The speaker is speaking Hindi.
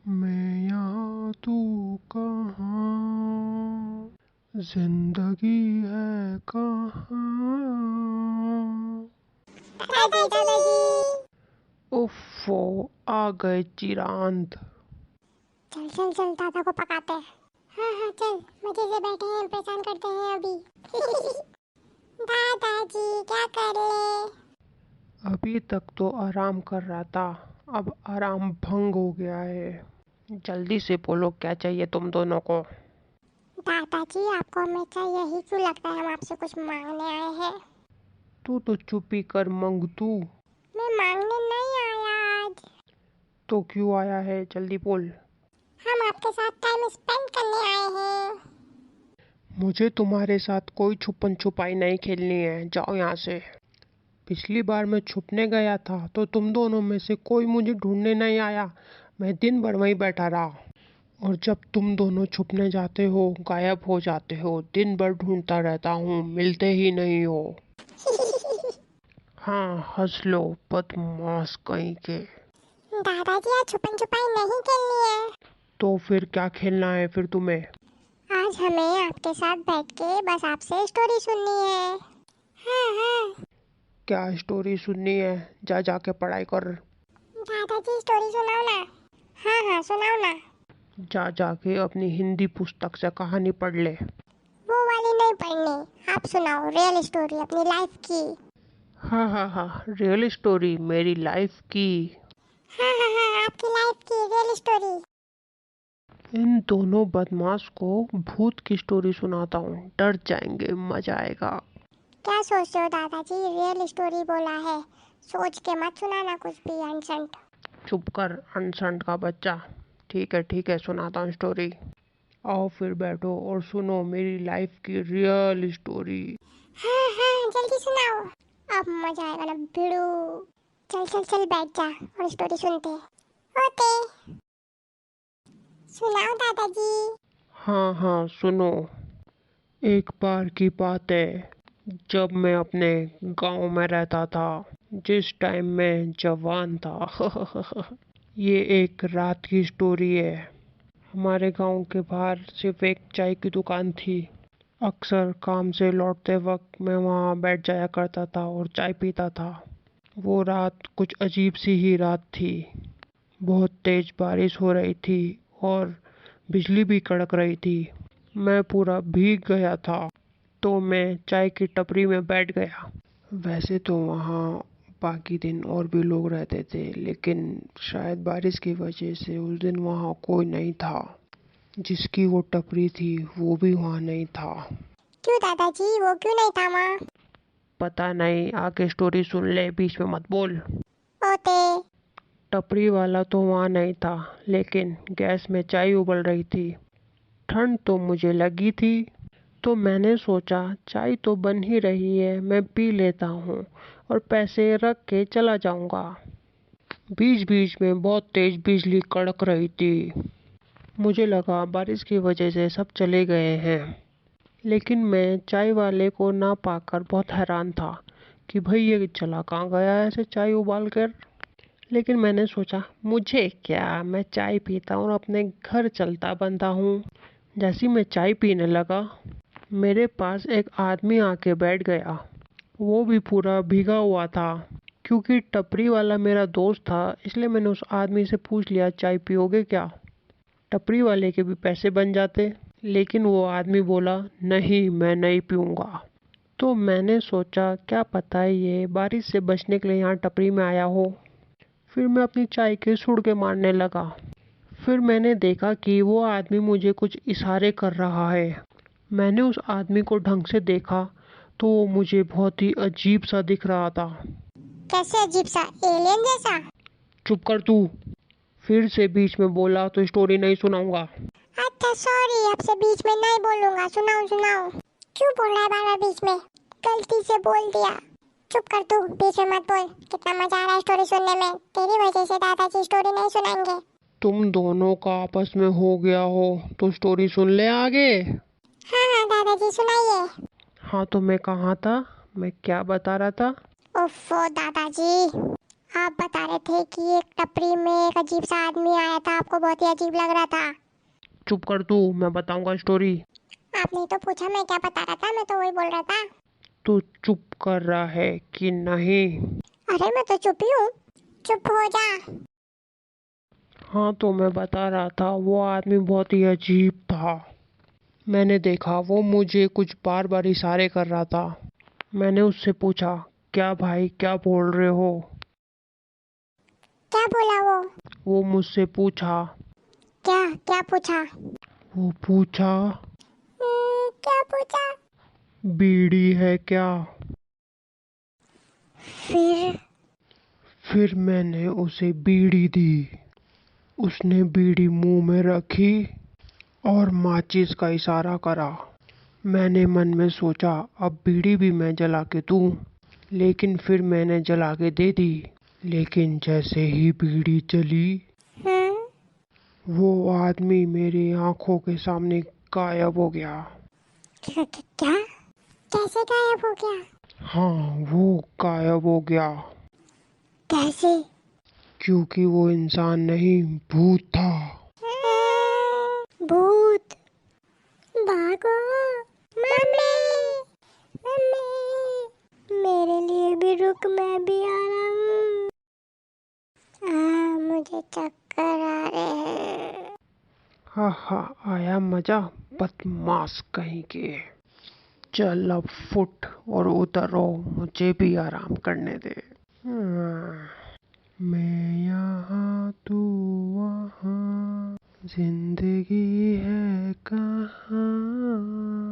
मैं यहाँ तू कहाँ, जिंदगी है कहाँ। दादाजी दादाजी। उफ़ो, आ गए चिरांद। चल चल चल दादा को पकाते हैं। हाँ हाँ चल, मजे से बैठे हैं, परेशान करते हैं अभी। दादाजी क्या कर रहे? अभी तक तो आराम कर रहा था, अब आराम भंग हो गया है। जल्दी से बोलो क्या चाहिए तुम दोनों को। दादाजी आपको हमेशा यही क्यों लगता है हम आपसे कुछ मांगने आए हैं? तू तो चुप ही कर मंगतू। मैं मांगने नहीं आया आज। तो क्यों आया है, जल्दी बोल। हम आपके साथ टाइम स्पेंड करने आए हैं। मुझे तुम्हारे साथ कोई छुपन छुपाई नहीं खेलनी है, जाओ यहाँ से। पिछली बार मैं छुपने गया था तो तुम दोनों में से कोई मुझे ढूंढने नहीं आया। मैं दिन भर वहीं बैठा रहा, और जब तुम दोनों छुपने जाते हो गायब हो जाते हो। दिन भर ढूंढता रहता हूँ, मिलते ही नहीं हो। हाँ हंस लो, बदमाश कहीं के। दादाजी आज छुपन छुपाई नहीं खेलनी है। तो फिर क्या खेलना है फिर तुम्हें? आज हमें आपके साथ बैठ के बस आपसे स्टोरी सुननी है। हाँ हाँ। क्या स्टोरी सुननी है? जा जाके पढ़ाई कर। दादाजी स्टोरी सुनाओ ना। हाँ हाँ सुनाओ ना। जा जाके अपनी हिंदी पुस्तक से कहानी पढ़ ले। वो वाली नहीं पढ़नी, आप सुनाओ रियल स्टोरी अपनी लाइफ की। हाँ हाँ हाँ, रियल स्टोरी मेरी लाइफ की। हाँ हाँ हाँ आपकी लाइफ की रियल स्टोरी। इन दोनों बदमाश को भूत की स्टोरी सुनाता हूँ, डर जाएंगे, मजा आएगा। क्या सोच रहे हो दादाजी, रियल स्टोरी बोला है, सोच के मत सुनाना कुछ भी अनसंट। चुप कर अनसंट का बच्चा। ठीक है सुनाता हूँ स्टोरी। आओ फिर बैठो और सुनो मेरी लाइफ की रियल स्टोरी। हाँ हाँ जल्दी सुनाओ, अब मजा आएगा ना भिड़ू। चल चल चल बैठ जा और स्टोरी सुनते होते। सुनाओ दादाजी। हाँ हाँ सुनो। एक बार की बात है, जब मैं अपने गांव में रहता था, जिस टाइम मैं जवान था। ये एक रात की स्टोरी है। हमारे गांव के बाहर सिर्फ एक चाय की दुकान थी। अक्सर काम से लौटते वक्त मैं वहां बैठ जाया करता था और चाय पीता था। वो रात कुछ अजीब सी ही रात थी। बहुत तेज बारिश हो रही थी और बिजली भी कड़क रही थी। मैं पूरा भीग गया था, तो मैं चाय की टपरी में बैठ गया। वैसे तो वहाँ बाकी दिन और भी लोग रहते थे, लेकिन शायद बारिश की वजह से उस दिन वहाँ कोई नहीं था। जिसकी वो टपरी थी वो भी वहाँ नहीं था। क्यों दादाजी, वो क्यों नहीं था वहाँ? पता नहीं, आगे स्टोरी सुन ले, बीच में मत बोल। होते। टपरी वाला तो वहाँ नहीं था, लेकिन गैस में चाय उबल रही थी। ठंड तो मुझे लगी थी, तो मैंने सोचा चाय तो बन ही रही है, मैं पी लेता हूँ और पैसे रख के चला जाऊंगा। बीच बीच में बहुत तेज बिजली कड़क रही थी। मुझे लगा बारिश की वजह से सब चले गए हैं, लेकिन मैं चाय वाले को ना पाकर बहुत हैरान था कि भाई ये चला कहाँ गया ऐसे चाय उबाल कर। लेकिन मैंने सोचा मुझे क्या, मैं चाय पीता हूँ और अपने घर चलता बनता हूँ। जैसी मैं चाय पीने लगा, मेरे पास एक आदमी आके बैठ गया। वो भी पूरा भीगा हुआ था। क्योंकि टपरी वाला मेरा दोस्त था, इसलिए मैंने उस आदमी से पूछ लिया चाय पियोगे क्या। टपरी वाले के भी पैसे बन जाते, लेकिन वो आदमी बोला नहीं मैं नहीं पीऊँगा। तो मैंने सोचा क्या पता ये बारिश से बचने के लिए यहाँ टपरी में आया हो। फिर मैं अपनी चाय के सुड़के मारने लगा। फिर मैंने देखा कि वो आदमी मुझे कुछ इशारे कर रहा है। मैंने उस आदमी को ढंग से देखा तो वो मुझे बहुत ही अजीब सा दिख रहा था। कैसे अजीब सा, एलियन जैसा? चुप कर तू। फिर से बीच में बोला तो स्टोरी नहीं सुनाऊंगा। अच्छा सॉरी, आपसे बीच में नहीं बोलूंगा, सुनाओ सुनाओ। क्यों बोल रहा है बार बार बीच में? गलती से बोल दिया। चुप कर तू, बीच में मत बोल। कितना मजा आ रहा है स्टोरी सुनने में, तेरी वजह से दादाजी स्टोरी नहीं सुनाएंगे। तुम दोनों का आपस में हो गया हो तो स्टोरी सुन ले आगे। हाँ हाँ दादाजी सुनाइए। हाँ तो मैं कहाँ था, मैं क्या बता रहा था? ओफो दादाजी, आप बता रहे थे कि एक टपरी में एक अजीब सा आदमी आया था, आपको बहुत ही अजीब लग रहा था। चुप कर तू, मैं बताऊंगा स्टोरी। आपने तो पूछा मैं क्या बता रहा था, मैं तो वही बोल रहा था। तू चुप कर रहा है कि नहीं? अरे मैं तो चुप ही हूँ, चुप हो जा। हाँ तो मैं बता रहा था, वो आदमी बहुत ही अजीब था। मैंने देखा वो मुझे कुछ बार बार इशारे कर रहा था। मैंने उससे पूछा, क्या भाई क्या बोल रहे हो? क्या बोला वो? वो मुझसे पूछा। क्या क्या पूछा? वो पूछा, क्या पूछा? बीड़ी है क्या? फिर? फिर मैंने उसे बीड़ी दी। उसने बीड़ी मुंह में रखी और माचिस का इशारा करा। मैंने मन में सोचा अब बीड़ी भी मैं जला के दूं, लेकिन फिर मैंने जला के दे दी। लेकिन जैसे ही बीड़ी जली, वो आदमी मेरी आंखों के सामने गायब हो गया। क्या? कैसे गायब हो गया? हाँ, वो गायब हो गया। कैसे? क्योंकि वो इंसान नहीं, भूत था। भूत? भागो। मम्मी, मम्मी, मेरे लिए भी रुक, मैं भी आ रहा हूँ। मुझे चक्कर आ रहे हैं। हा हा, आया मजा, बदमाश कहीं के। चल अब फुट और उतरो, मुझे भी आराम करने दे। मैं यहाँ तू वहाँ, जिंदगी है कहाँ।